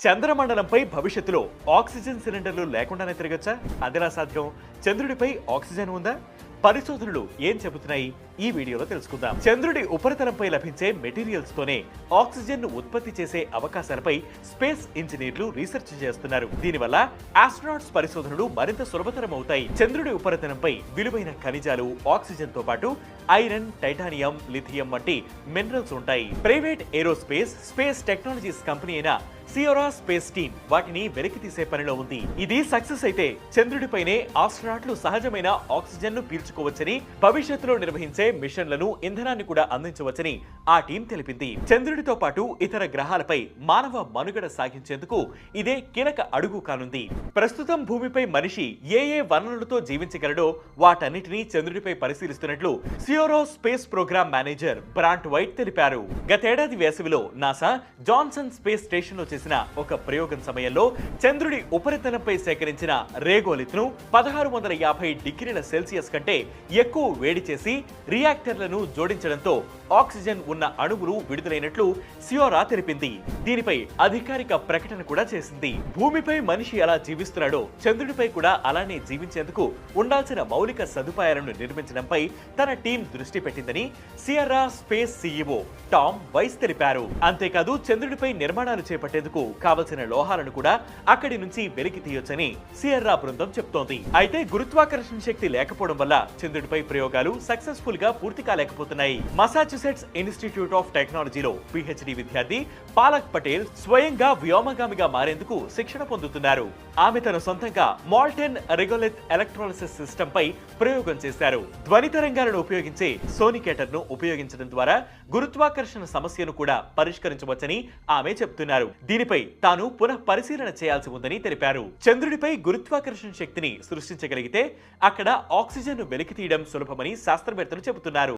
చంద్రమండలంపై భవిష్యత్తులో ఆక్సిజన్ సిలిండర్లు లేకుండానే తిరగచ్చా? అదెలా సాధ్యం? చంద్రుడిపై ఆక్సిజన్ ఉందా? పరిశోధనలు ఏం చెబుతున్నాయి? ఈ వీడియోలో తెలుసుకుందాం. చంద్రుడి ఉపరితలంపై లభించే మెటీరియల్స్ తోనే ఆక్సిజన్ ను ఉత్పత్తి చేసే అవకాశాలపై స్పేస్ ఇంజనీర్లు రీసెర్చ్ చేస్తున్నారు. దీనివల్ల ఆస్ట్రోనాట్స్ పరిశోధనలు మరింత సులభతరం అవుతాయి. చంద్రుడి ఉపరితలంపై విలువైన ఖనిజాలు, ఆక్సిజన్ తో పాటు ఐరన్, టైటానియం, లిథియం వంటి మినరల్స్ ఉంటాయి. Private aerospace space technologies company అయిన సియోరా స్పేస్ టీమ్ వాటిని వెలికి తీసే పనిలో ఉంది. ఇది సక్సెస్ అయితే చంద్రుడిపైనే ఆస్ట్రోనాట్లు సహజమైన ఆక్సిజన్ ను పీల్చుకోవచ్చని, భవిష్యత్తులో నిర్వహించే మిషన్లను ఇంధనాన్ని కూడా అందించవచ్చని ఆ టీం తెలిపింది. చంద్రుడితో పాటు ఇతర గ్రహాలపై మానవ మనుగడ సాగించేందుకు ఇదే కీలక అడుగు కానుంది. ప్రస్తుతం భూమిపై మనిషి ఏ వనరులతో జీవించగలడో వాటన్నిటినీ చంద్రుడిపై పరిశీలిస్తున్నట్లు Sierra Space program manager Brant White తెలిపారు. గతేడాది వేసవిలో నాసా జాన్సన్ స్పేస్ స్టేషన్ లో చేసిన ఒక ప్రయోగం సమయంలో చంద్రుడి ఉపరితలంపై సేకరించిన రేగోలిత్ ను 1650 డిగ్రీల సెల్సియస్ కంటే ఎక్కువ వేడి చేసి రియాక్టర్లను జోడించడంతో ఆక్సిజన్ ఉన్న అణువులు విడుదలైనట్లు సియోరా తెలిపింది. దీనిపై అధికారిక ప్రకటన కూడా చేసింది. భూమిపై మనిషి ఎలా జీవిస్తున్నాడో చంద్రుడిపై కూడా అలానే జీవించేందుకు ఉండాల్సిన మౌలిక సదుపాయాలను నిర్మించడంపై తన టీం దృష్టి పెట్టిందని Sierra Space CEO Tom Vice తెలిపారు. అంతేకాదు చంద్రుడిపై నిర్మాణాలు చేపట్టేందుకు కావలసిన లోహాలను కూడా అక్కడి నుంచి వెలికి తీయొచ్చని సియోరా బృందం చెప్తోంది. అయితే గురుత్వాకర్షణ శక్తి లేకపోవడం వల్ల చంద్రుడిపై ప్రయోగాలు సక్సెస్ఫుల్ గా పూర్తి కాలేకపోతున్నాయి. మసాచుసెట్స్ ఇన్స్టిట్యూట్ ఆఫ్ టెక్నాలజీలో పిహెచ్డి విద్యార్థి పాలక్ పటేల్ స్వయంగా వ్యోమగామిగా మారేందుకు శిక్షణ పొందుతున్నారు. ఆమె తన సొంతంగా మాల్టెన్ రిగోలిత్ ఎలక్ట్రాలిసిస్ సిస్టమ్ పై ప్రయోగం చేశారు. ధ్వని తరంగాలను ఉపయోగించే సోనికేటర్ ను ఉపయోగించడం ద్వారా గురుత్వాకర్షణ సమస్యను కూడా పరిష్కరించవచ్చని ఆమె చెప్తున్నారు. దీనిపై తాను పునః పరిశీలన చేయాల్సి ఉందని తెలిపారు. చంద్రుడిపై గురుత్వాకర్షణ శక్తిని సృష్టించగలిగితే అక్కడ ఆక్సిజన్ ను వెలికి తీయడం సులభమని శాస్త్రవేత్తలు చెబుతున్నారు.